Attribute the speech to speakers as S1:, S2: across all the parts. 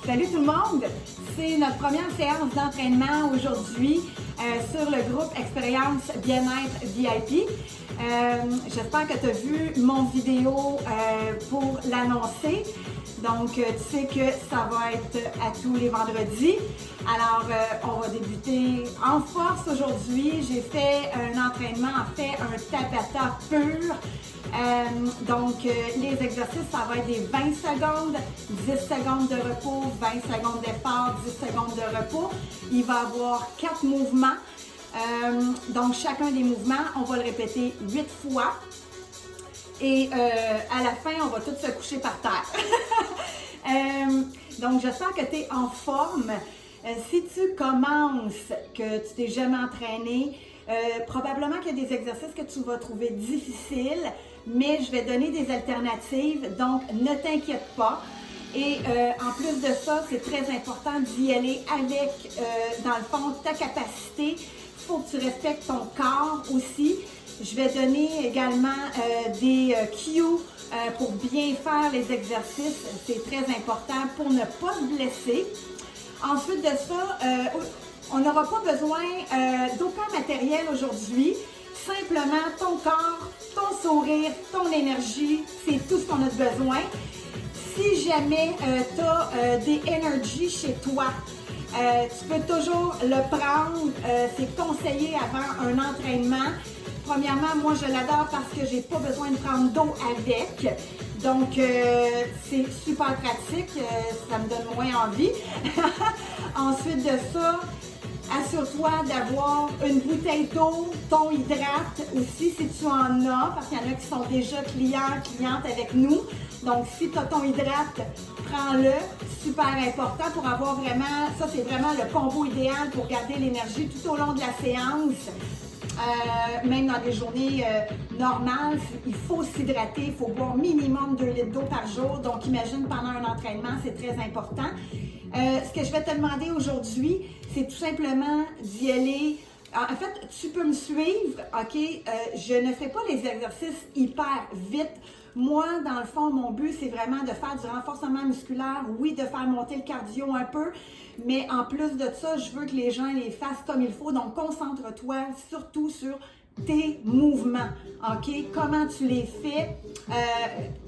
S1: Salut tout le monde! C'est notre première séance d'entraînement aujourd'hui sur le groupe Expérience Bien-être VIP. J'espère que tu as vu mon vidéo pour l'annoncer. Donc, tu sais que ça va être à tous les vendredis. Alors, on va débuter en force aujourd'hui. J'ai fait un entraînement, en fait, un Tabata pur. Donc, les exercices, ça va être des 20 secondes, 10 secondes de repos, 20 secondes d'effort, 10 secondes de repos. Il va y avoir 4 mouvements. Donc, chacun des mouvements, on va le répéter 8 fois. Et à la fin, on va tous se coucher par terre. Donc, j'espère que tu es en forme. Si tu commences, que tu t'es jamais entraîné, probablement qu'il y a des exercices que tu vas trouver difficiles, mais je vais donner des alternatives, donc ne t'inquiète pas. Et en plus de ça, c'est très important d'y aller avec, dans le fond, ta capacité. Il faut que tu respectes ton corps aussi. Je vais donner également des cues pour bien faire les exercices. C'est très important pour ne pas se blesser. Ensuite de ça, on n'aura pas besoin d'aucun matériel aujourd'hui. Simplement ton corps, ton sourire, ton énergie, c'est tout ce qu'on a besoin. Si jamais tu as des énergies chez toi, tu peux toujours le prendre. C'est conseillé avant un entraînement. Premièrement, moi je l'adore parce que j'ai pas besoin de prendre d'eau avec. Donc, c'est super pratique, ça me donne moins envie. Ensuite de ça, assure-toi d'avoir une bouteille d'eau, ton hydrate aussi si tu en as, parce qu'il y en a qui sont déjà clientes avec nous. Donc, si tu as ton hydrate, prends-le, super important pour avoir vraiment, ça c'est vraiment le combo idéal pour garder l'énergie tout au long de la séance. Même dans des journées normales, il faut s'hydrater, il faut boire minimum 2 litres d'eau par jour. Donc, imagine pendant un entraînement, c'est très important. Ce que je vais te demander aujourd'hui, c'est tout simplement d'y aller. En fait, tu peux me suivre, OK? Je ne fais pas les exercices hyper vite. Moi, dans le fond, mon but, c'est vraiment de faire du renforcement musculaire, oui, de faire monter le cardio un peu, mais en plus de ça, je veux que les gens les fassent comme il faut. Donc, concentre-toi surtout sur tes mouvements, OK? Comment tu les fais?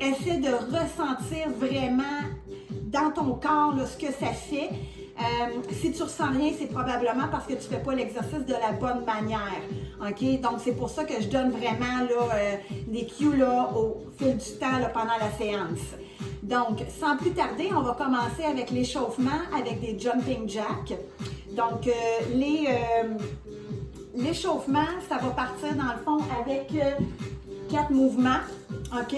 S1: Essaie de ressentir vraiment dans ton corps là, ce que ça fait. Si tu ressens rien, c'est probablement parce que tu ne fais pas l'exercice de la bonne manière. OK? Donc, c'est pour ça que je donne vraiment là, des cues là, au fil du temps là, pendant la séance. Donc, sans plus tarder, on va commencer avec l'échauffement avec des jumping jacks. Donc, l'échauffement, ça va partir dans le fond avec 4 mouvements. OK?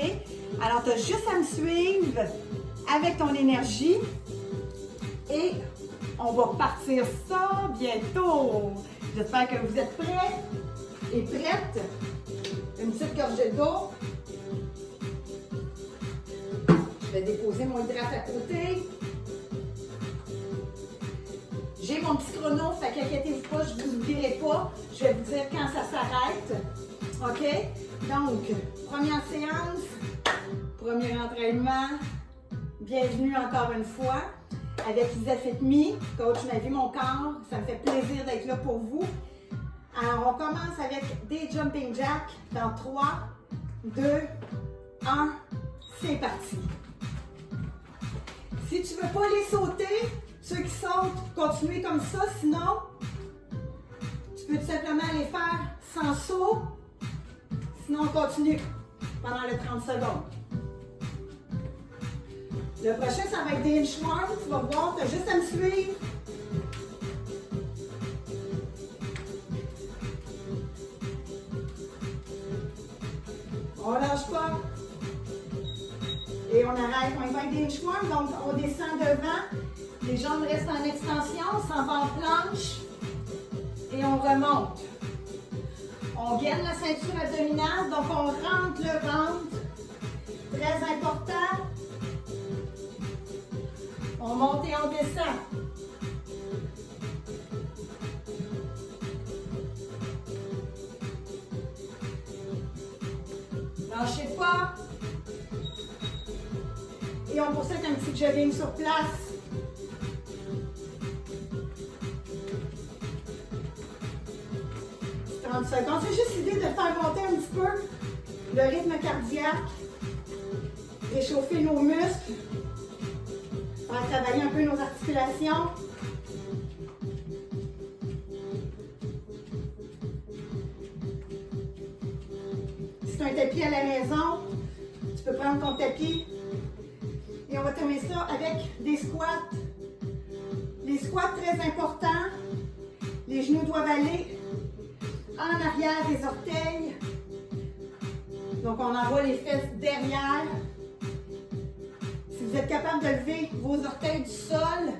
S1: Alors, tu as juste à me suivre avec ton énergie et on va partir ça bientôt. J'espère que vous êtes prêts et prêtes. Une petite gorgée d'eau. Je vais déposer mon hydrate à côté. J'ai mon petit chrono, fait qu'inquiétez-vous pas, je ne vous oublierai pas. Je vais vous dire quand ça s'arrête. OK? Donc, première séance, premier entraînement. Bienvenue encore une fois avec Lisa Fitme, coach Ma Vie, Mon Corps. Ça me fait plaisir d'être là pour vous. Alors, on commence avec des jumping jacks dans 3, 2, 1. C'est parti. Si tu ne veux pas les sauter, ceux qui sautent, continuez comme ça. Sinon, tu peux tout simplement les faire sans saut. Sinon, on continue pendant les 30 secondes. Le prochain, ça va être des inchworms. Tu vas voir, tu as juste à me suivre. On ne lâche pas. Et on arrête. On va avec des inchworms. Donc, on descend devant. Les jambes restent en extension. On s'en va en planche. Et on remonte. On gaine la ceinture abdominale. Donc, on rentre le ventre. Très important. On monte et on descend. Lâchez pas. Et on poursuit un petit jogging sur place. 30 secondes. C'est juste l'idée de faire monter un petit peu le rythme cardiaque, réchauffer nos muscles, faire travailler un peu nos articulations. Si tu as un tapis à la maison, tu peux prendre ton tapis et on va terminer ça avec des squats. Les squats, très importants. Les genoux doivent aller en arrière des orteils. Donc, on envoie les fesses derrière. Si vous êtes capable de lever vos orteils du sol,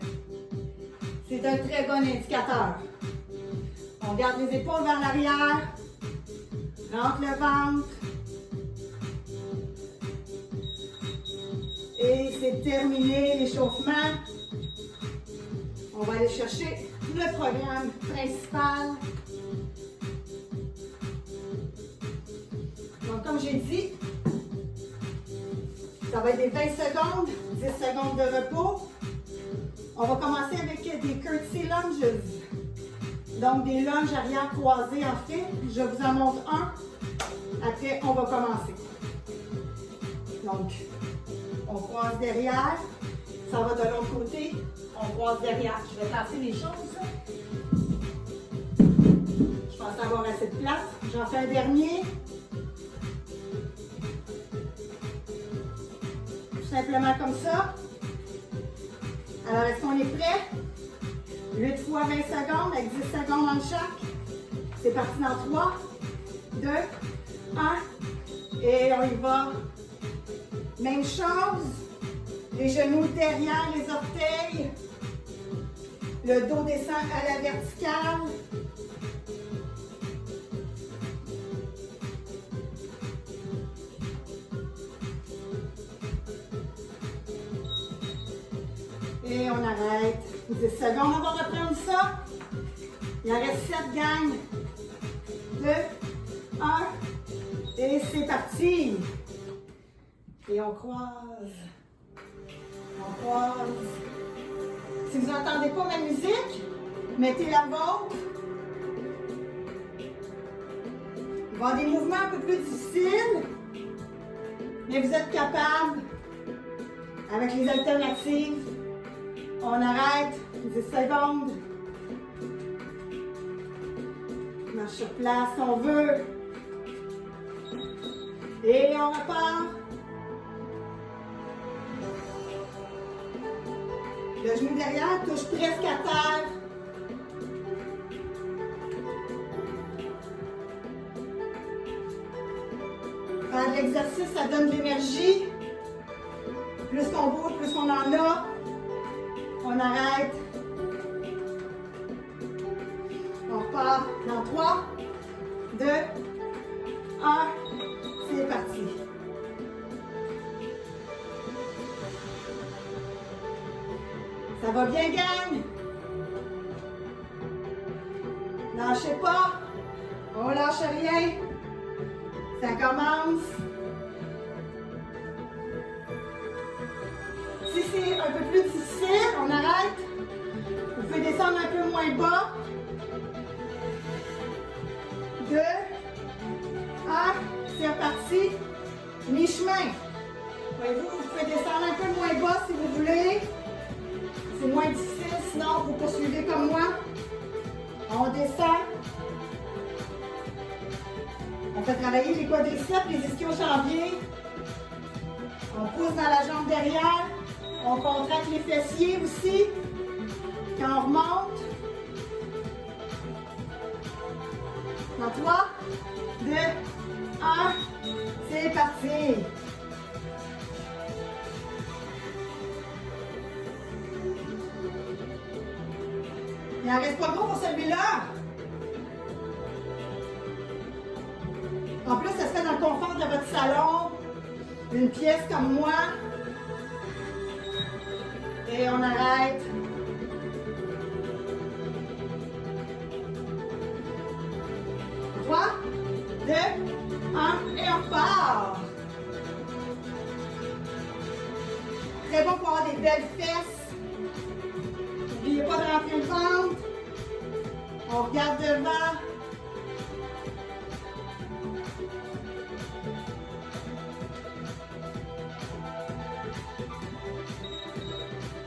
S1: c'est un très bon indicateur. On garde les épaules vers l'arrière. Rentre le ventre. Et c'est terminé l'échauffement. On va aller chercher le programme principal. Donc, comme j'ai dit, ça va être des 20 secondes, 10 secondes de repos. On va commencer avec des curtsy lunges. Donc, des lunges arrière croisés en fait. Je vous en montre un. Après, on va commencer. Donc, on croise derrière. Ça va de l'autre côté. On croise derrière. Je vais passer les choses. Je pense avoir assez de place. J'en fais un dernier. Tout simplement comme ça. Alors, est-ce qu'on est prêt? 8 fois 20 secondes avec 10 secondes en chaque. C'est parti dans 3, 2, 1. Et on y va. Même chose. Les genoux derrière les orteils. Le dos descend à la verticale. Et on arrête. 10 secondes, on va reprendre ça. Il en reste 7 gangs. 2, 1. Et c'est parti. Et on croise. On croise. Si vous n'entendez pas ma musique, mettez la vôtre. Il va y avoir des mouvements un peu plus difficiles, mais vous êtes capable. Avec les alternatives, on arrête 10 secondes. On marche sur place si on veut. Et on repart. Le genou derrière touche presque à terre. Faire de l'exercice, ça donne de l'énergie. Plus qu'on bouge, plus on en a. On arrête. On repart dans 3, 2, 1. C'est parti. Ça va bien, gang? Lâchez pas. On lâche rien. Ça commence. Si c'est un peu plus difficile, on arrête. Vous pouvez descendre un peu moins bas. 2, 1. C'est reparti. Mi-chemin. Voyez-vous, vous pouvez descendre un peu moins bas si vous voulez. C'est moins difficile, sinon vous poursuivez comme moi. On descend. On fait travailler les quadriceps, les ischio-jambiers. On pousse dans la jambe derrière. On contracte les fessiers aussi. Quand on remonte. Dans 3, 2, 1. C'est parti. Il n'en reste pas gros pour celui-là. En plus, ça se fait dans le confort de votre salon. Une pièce comme moi. Et on arrête. Trois, 2, 1 et on repart. Très bon pour avoir des belles fesses. rentrer le ventre. On regarde devant.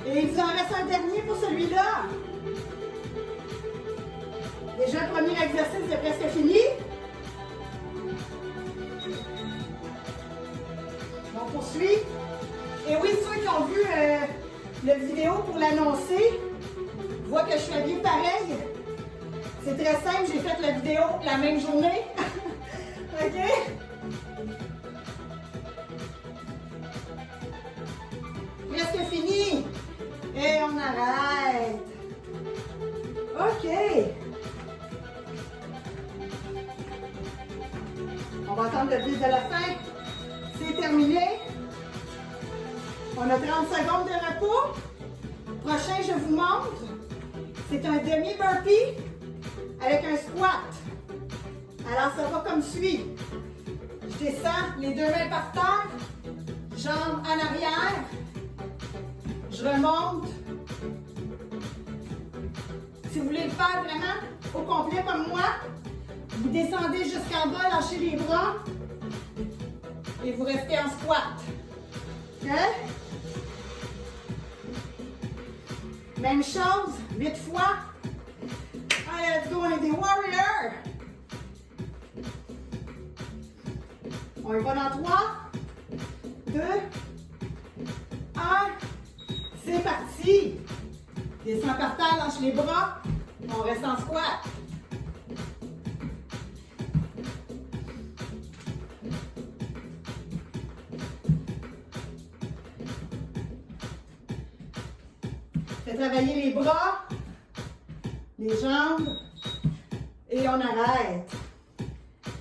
S1: Et il vous en reste un dernier pour celui-là. Déjà, le premier exercice est presque fini. On poursuit. Et oui, ceux qui ont vu la vidéo pour l'annoncer voient que je suis habillée pareil. C'est très simple, j'ai fait la vidéo la même journée. OK? Presque fini. Et on arrête. OK. On va attendre le bip de la fin. C'est terminé. On a 30 secondes de repos. Prochain, je vous montre. C'est un demi-burpee avec un squat. Alors, ça va comme suit. Je descends les deux mains par terre, jambes en arrière. Je remonte. Si vous voulez le faire vraiment au complet comme moi, vous descendez jusqu'en bas, lâchez les bras et vous restez en squat. OK? Même chose, 8 fois. Allez, let's go, on est des warriors. On y va dans 3, 2, 1. C'est parti. Descends par terre, lâche les bras. On reste en squat. Fais travailler les bras, les jambes et on arrête.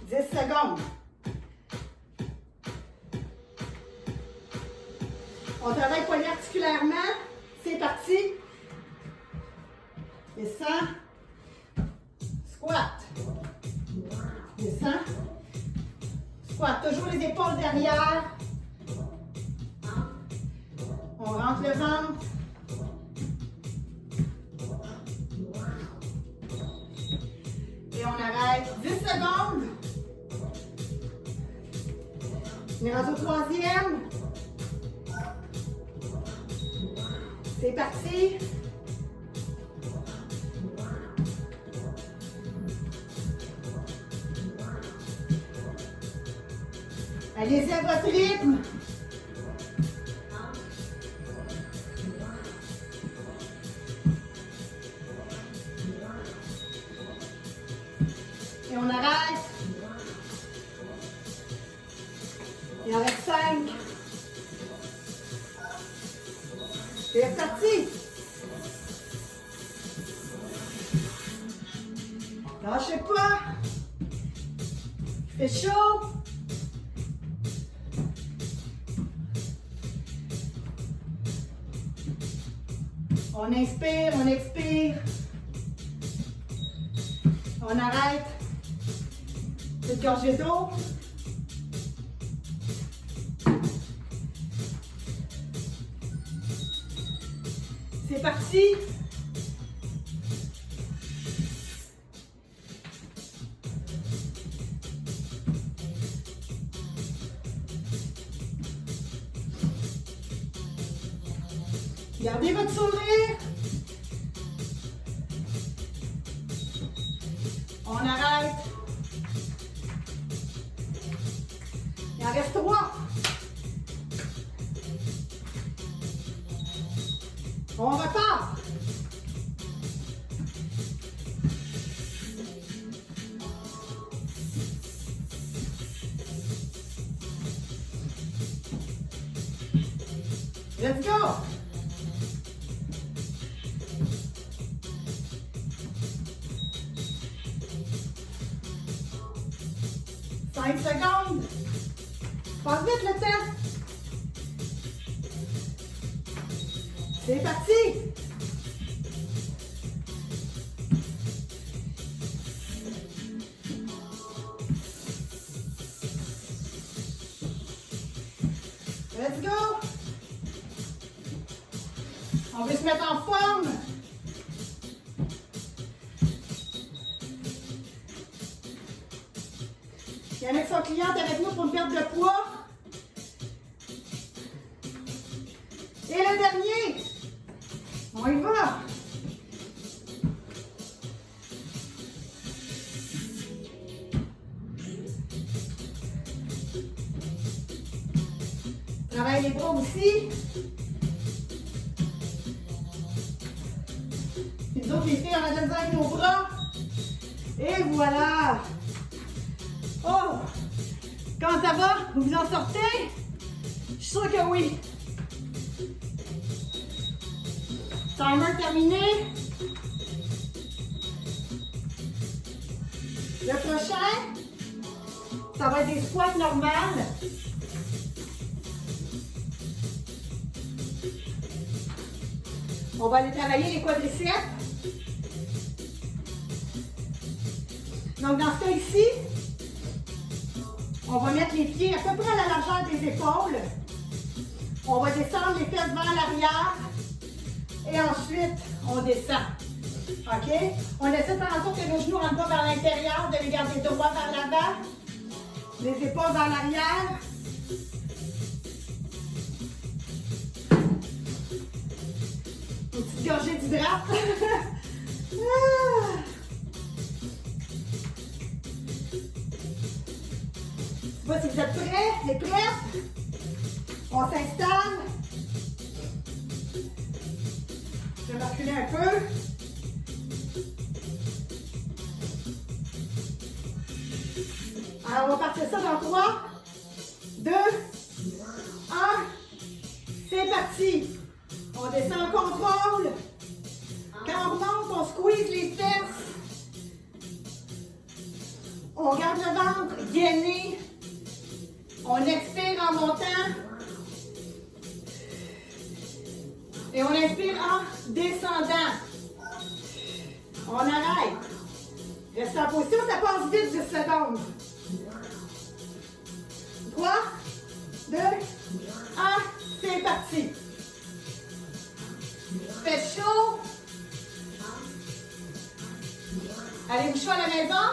S1: 10 secondes. On travaille poignet articulairement. C'est parti. Descends. Squat. Descends. Squat. Toujours les épaules derrière. On rentre le ventre. Et on arrête 10 secondes. On est rendu au troisième. C'est parti. Allez-y à votre rythme. Et on arrête. Il en reste 5. C'est parti. Lâchez pas. Il fait chaud. On inspire, on expire. On arrête. Petite gorgée d'eau. C'est parti. Gardez votre sourire. On arrête. Il en reste 3. On repart. Let's go. Secondes. Passe vite le temps. C'est parti. Let's go. On veut se mettre en forme. y en a qui sont clientes avec nous pour une perte de poids. Et le dernier, on y va. Travaille les bras aussi. Puis nous autres, les filles, on a de la avec nos bras. Et voilà. Oh! Quand ça va? Vous vous en sortez? Je suis sûre que oui. Timer terminé. Le prochain, ça va être des squats normales. On va aller travailler les quadriceps. Donc, dans ce cas ici, on va mettre les pieds à peu près à la largeur des épaules. On va descendre les fesses vers l'arrière. Et ensuite, on descend. OK? On essaie de faire en sorte que nos genoux ne rentrent pas vers l'intérieur, de les garder droits vers l'avant. Les épaules vers l'arrière. Une petite gorgée d'hydrate. Ah! Je sais pas si vous êtes prêts, les prêtes? On s'installe. Je vais reculer un peu. Alors, on va partir ça dans 3, 2, 1. C'est parti. On descend en contrôle. Quand on remonte, on squeeze les fesses. On garde le ventre gainé. On expire en montant. Et on inspire en descendant. On arrête. Reste en position, ça passe vite 10 secondes. 3, 2, 1, c'est parti. Faites chaud. Allez-vous chaud à la maison?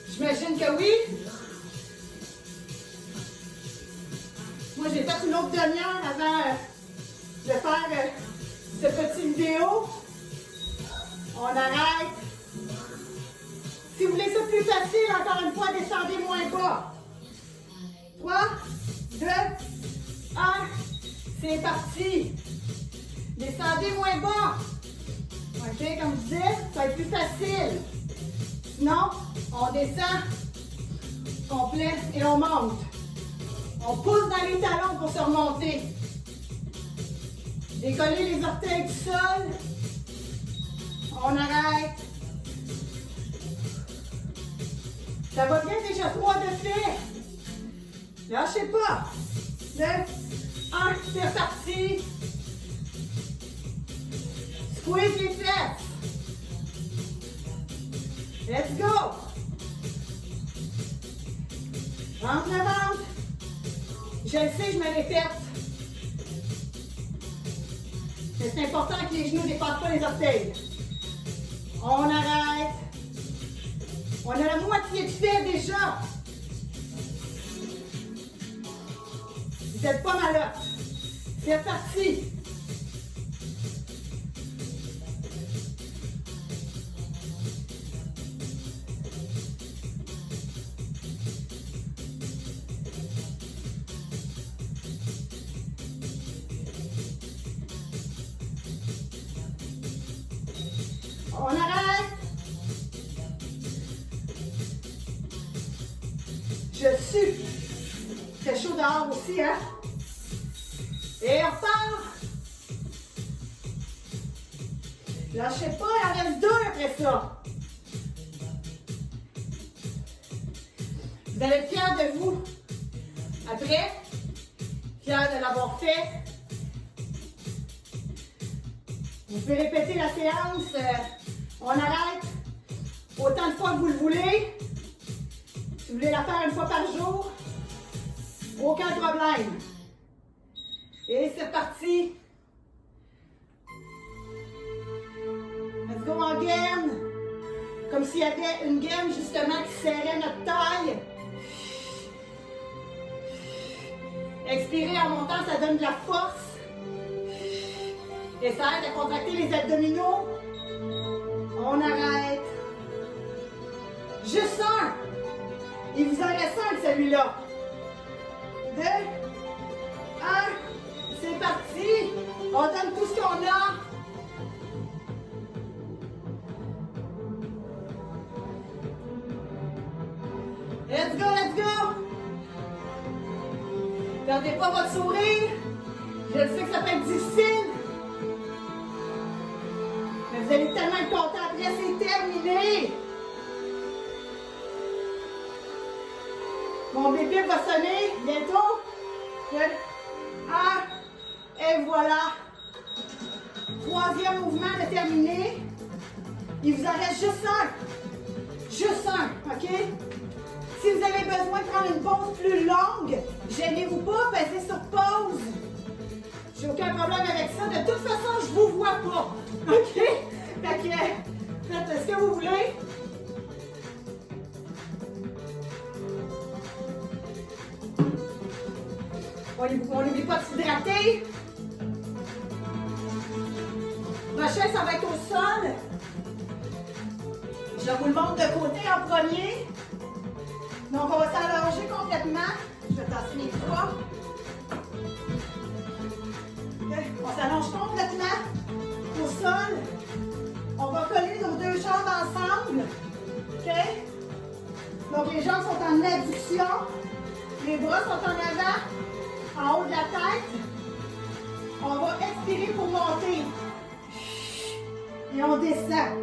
S1: J'imagine que oui. Moi, j'ai fait une autre demi-heure avant de faire cette petite vidéo. On arrête. Si vous voulez ça plus facile, encore une fois, descendez moins bas. 3, 2, 1, c'est parti. Descendez moins bas. OK, comme je disais, ça va être plus facile. Sinon, on descend complet et on monte. On pousse dans les talons pour se remonter. Décoller les orteils du sol. On arrête. Ça va bien déjà 3 de fait. Lâchez pas. 2, 1, c'est reparti. Squeeze les fesses. Let's go. Rentre le ventre. Je le sais, je me répète. Mais c'est important que les genoux ne dépassent pas les orteils. On arrête. On a la moitié de fait déjà. Vous êtes pas malade. C'est reparti. On arrête. Je sue. C'est chaud dehors aussi, hein? Et on repart. Lâchez pas, il en reste 2 après ça. Vous allez être fiers de vous. Après, fiers de l'avoir fait. Vous pouvez répéter la séance. On arrête autant de fois que vous le voulez. Si vous voulez la faire une fois par jour, aucun problème. Et c'est parti. Let's go en gaine. Comme s'il y avait une gaine justement qui serrait notre taille. Expirez en montant, ça donne de la force. Et ça aide à contracter les abdominaux. On arrête. Juste un. Il vous en reste un de celui-là. 2, 1. C'est parti. On donne tout ce qu'on a. Let's go, let's go. Perdez pas votre sourire. Je sais que ça peut être difficile. Mais vous allez tellement être content après, c'est terminé. Mon bébé va sonner bientôt. 2, 1. Et voilà. Troisième mouvement de terminé. Il vous en reste juste un. Juste un, OK? Si vous avez besoin de prendre une pause plus longue, gênez-vous pas, passez sur pause. J'ai aucun problème avec ça. De toute façon, je vous vois pas. OK? Fait que, faites ce que vous voulez. On n'oublie pas de s'hydrater. Prochain, ça va être au sol. Je vous le montre de côté en premier. Donc, on va s'allonger complètement. Je vais tasser mes bras. Okay. On s'allonge complètement au sol. On va coller nos deux jambes ensemble. OK? Donc, les jambes sont en adduction. Les bras sont en avant, en haut de la tête. On va expirer pour monter. Et on descend.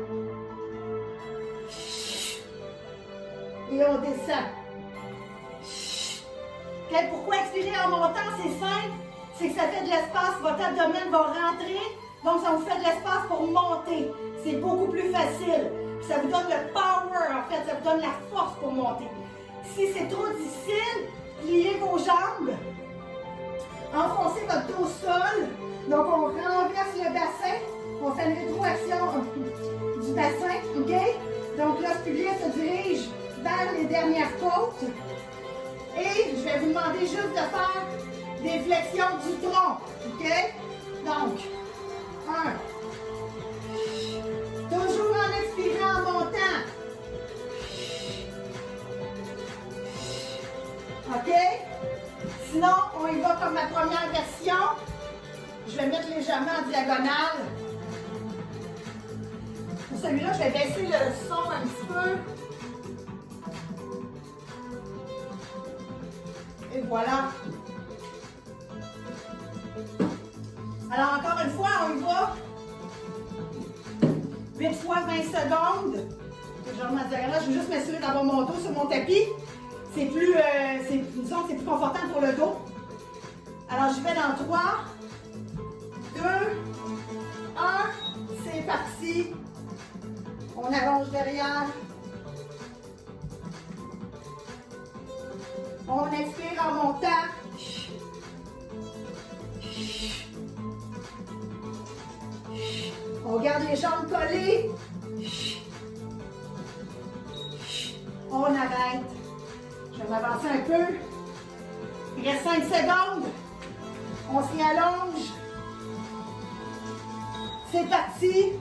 S1: Et on descend. Okay, pourquoi expirer en montant? C'est simple. C'est que ça fait de l'espace. Votre abdomen va rentrer. Donc, ça vous fait de l'espace pour monter. C'est beaucoup plus facile. Puis ça vous donne le power, en fait. Ça vous donne la force pour monter. Si c'est trop difficile, pliez vos jambes. Enfoncez votre dos au sol. Donc, on renverse le bassin. On fait une rétroaction du bassin. OK? Donc, là, ce pilier se dirige vers les dernières côtes. Et je vais vous demander juste de faire des flexions du tronc. OK? Donc, 1. Toujours en expirant, en montant. OK? Sinon, on y va comme la première version. Je vais mettre légèrement en diagonale. Pour celui-là, je vais baisser le son un petit peu. Et voilà. Alors, encore une fois, on y va. 8 fois 20 secondes. Genre ma diagonale, je vais juste m'assurer d'avoir mon dos sur mon tapis. C'est plus, disons que c'est plus confortable pour le dos. Alors, je vais dans 3, 2, 1. C'est parti. On allonge derrière. On expire en montant. On garde les jambes collées. On arrête. Je vais m'avancer un peu. Il reste 5 secondes. On s'y allonge. C'est parti.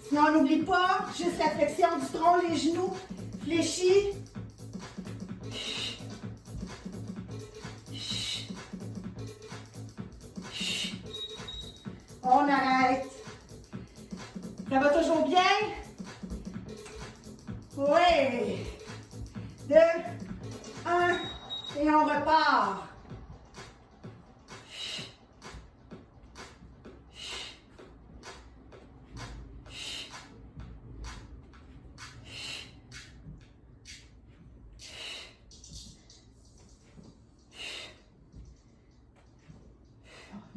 S1: Sinon, on n'oublie pas, juste la flexion du tronc, les genoux fléchis. On arrête. Ça va toujours bien? Oui. 2, 1, et on repart.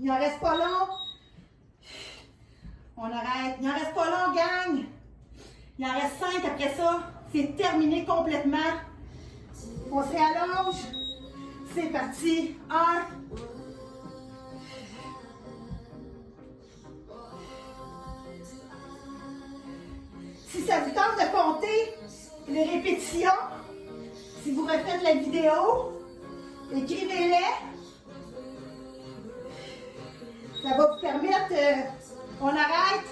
S1: Il n'en reste pas long. On arrête. Il n'en reste pas long, gang. Il en reste 5 après ça. C'est terminé complètement. On se réallonge. C'est parti. 1. Si ça vous tente de compter, des répétitions. Si vous refaites la vidéo, écrivez-les. Ça va vous permettre, on arrête,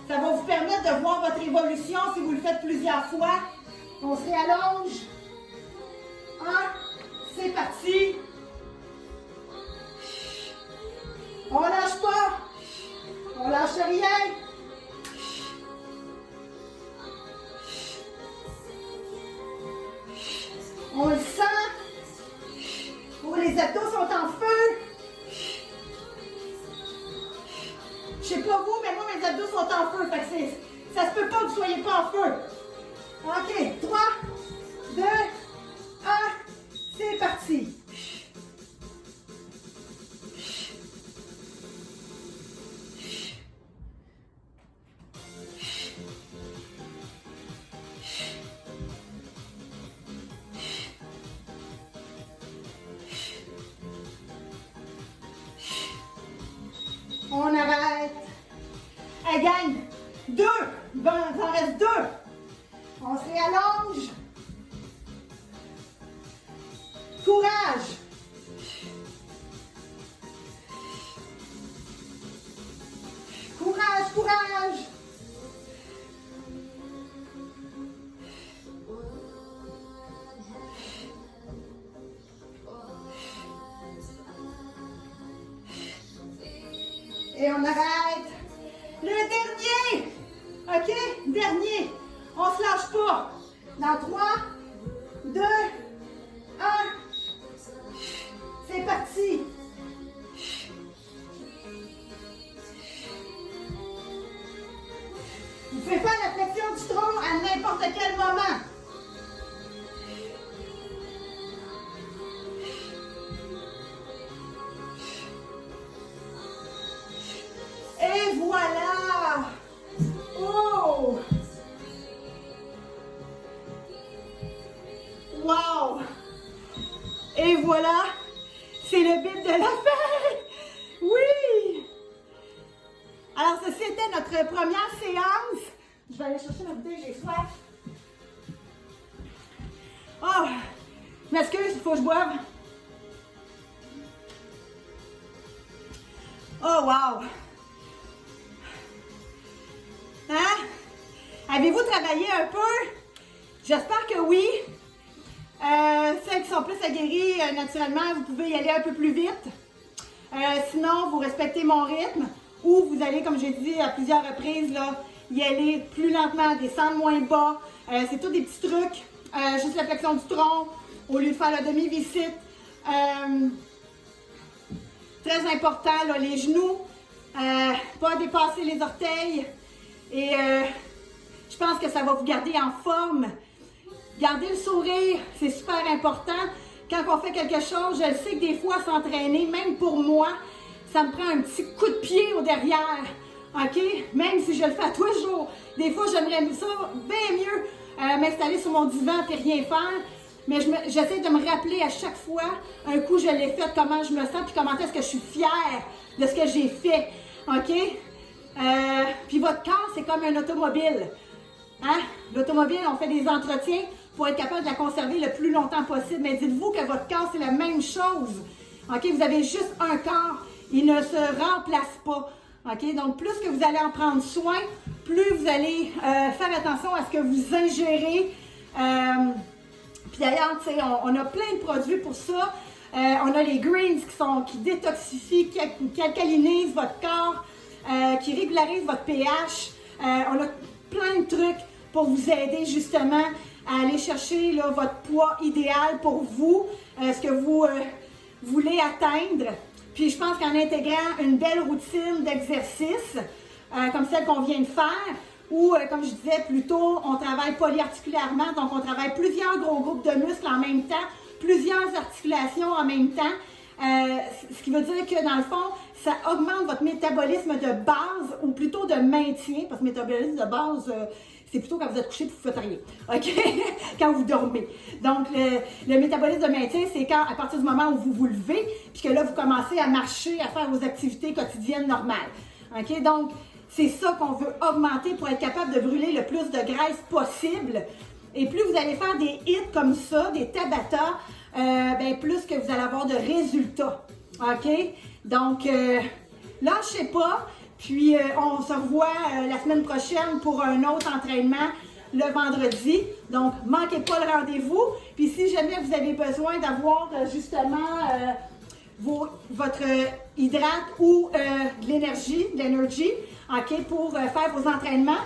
S1: ça va vous permettre de voir votre évolution si vous le faites plusieurs fois. On se réallonge. 1, c'est parti. On lâche pas. On lâche rien. On le sent. Oh, les abdos sont en feu. Je sais pas vous, mais moi, mes abdos sont en feu. Fait que ça se peut pas que vous soyez pas en feu. OK. 3, 2, 1. C'est parti. On arrête. Elle gagne 2. Bon, il en reste 2. On se réallonge. Courage. Courage, courage. Et on arrête. Le dernier. OK? Dernier. On ne se lâche pas. Dans 3, 2, 1. C'est parti. Vous pouvez faire la flexion du tronc à n'importe quel moment. Et voilà! Oh! Wow! Et voilà! C'est le but de la fin! Oui! Alors, ceci était notre première séance. Je vais aller chercher ma bouteille, j'ai soif. Oh! Je m'excuse, il faut que je boive. Oh, wow! Hein? Avez-vous travaillé un peu? J'espère que oui. Celles qui sont plus aguerries naturellement, vous pouvez y aller un peu plus vite. Sinon, vous respectez mon rythme ou vous allez, comme j'ai dit à plusieurs reprises, là, y aller plus lentement, descendre moins bas. C'est tous des petits trucs. Juste la flexion du tronc au lieu de faire la demi-visite. Très important, là, les genoux. Pas dépasser les orteils. Et je pense que ça va vous garder en forme. Gardez le sourire, c'est super important. Quand on fait quelque chose, je sais que des fois, s'entraîner, même pour moi, ça me prend un petit coup de pied au derrière. OK? Même si je le fais tous les jours. Des fois, j'aimerais ça bien mieux m'installer sur mon divan et rien faire. Mais j'essaie de me rappeler à chaque fois, un coup je l'ai fait, comment je me sens, puis comment est-ce que je suis fière de ce que j'ai fait. OK? Puis votre corps, c'est comme un automobile. Hein? L'automobile, on fait des entretiens pour être capable de la conserver le plus longtemps possible. Mais dites-vous que votre corps, c'est la même chose. OK? Vous avez juste un corps. Il ne se remplace pas. OK? Donc, plus que vous allez en prendre soin, plus vous allez faire attention à ce que vous ingérez. Puis d'ailleurs, tu sais, on a plein de produits pour ça. On a les greens qui détoxifient, qui alcalinisent votre corps, qui régularisent votre pH. On a plein de trucs pour vous aider justement à aller chercher là, votre poids idéal pour vous, ce que vous voulez atteindre. Puis je pense qu'en intégrant une belle routine d'exercice, comme celle qu'on vient de faire, ou comme je disais plus tôt, on travaille polyarticulairement, donc on travaille plusieurs gros groupes de muscles en même temps, plusieurs articulations en même temps, ce qui veut dire que dans le fond, ça augmente votre métabolisme de base, ou plutôt de maintien, parce que le métabolisme de base, c'est plutôt quand vous êtes couché et vous ne faites rien, OK? Quand vous dormez. Donc, le métabolisme de maintien, c'est quand, à partir du moment où vous vous levez, puis que là, vous commencez à marcher, à faire vos activités quotidiennes normales. OK? Donc, c'est ça qu'on veut augmenter pour être capable de brûler le plus de graisse possible. Et plus vous allez faire des hits comme ça, des Tabata, ben plus que vous allez avoir de résultats. OK? Donc, lâchez pas. Puis, on se revoit la semaine prochaine pour un autre entraînement le vendredi. Donc, manquez pas le rendez-vous. Puis, si jamais vous avez besoin d'avoir justement votre hydrate ou de l'énergie, OK, pour faire vos entraînements,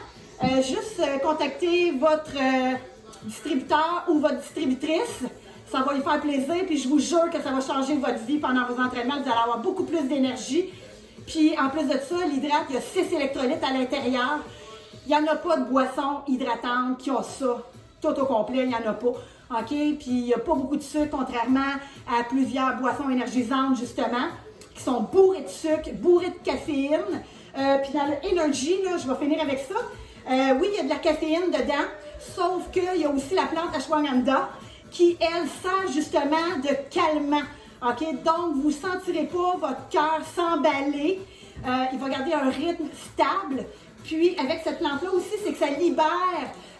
S1: juste contactez votre distributeur ou votre distributrice. Ça va lui faire plaisir, puis je vous jure que ça va changer votre vie pendant vos entraînements. Vous allez avoir beaucoup plus d'énergie. Puis en plus de ça, l'hydrate, il y a 6 électrolytes à l'intérieur. Il n'y en a pas de boissons hydratantes qui ont ça. Tout au complet, il n'y en a pas. OK? Puis il n'y a pas beaucoup de sucre, contrairement à plusieurs boissons énergisantes, justement, qui sont bourrées de sucre, bourrées de caféine. Puis dans le Energy, là, je vais finir avec ça. Oui, il y a de la caféine dedans, sauf qu'il y a aussi la plante ashwagandha qui, elle, sert justement de calmant. OK? Donc, vous ne sentirez pas votre cœur s'emballer. Il va garder un rythme stable. Puis, avec cette plante-là aussi, c'est que ça libère,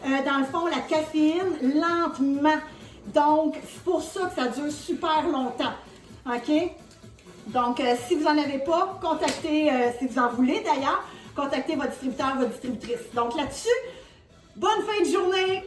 S1: dans le fond, la caféine lentement. Donc, c'est pour ça que ça dure super longtemps. OK? Donc, si vous n'en avez pas, contactez, si vous en voulez d'ailleurs, contactez votre distributeur, votre distributrice. Donc, là-dessus, bonne fin de journée!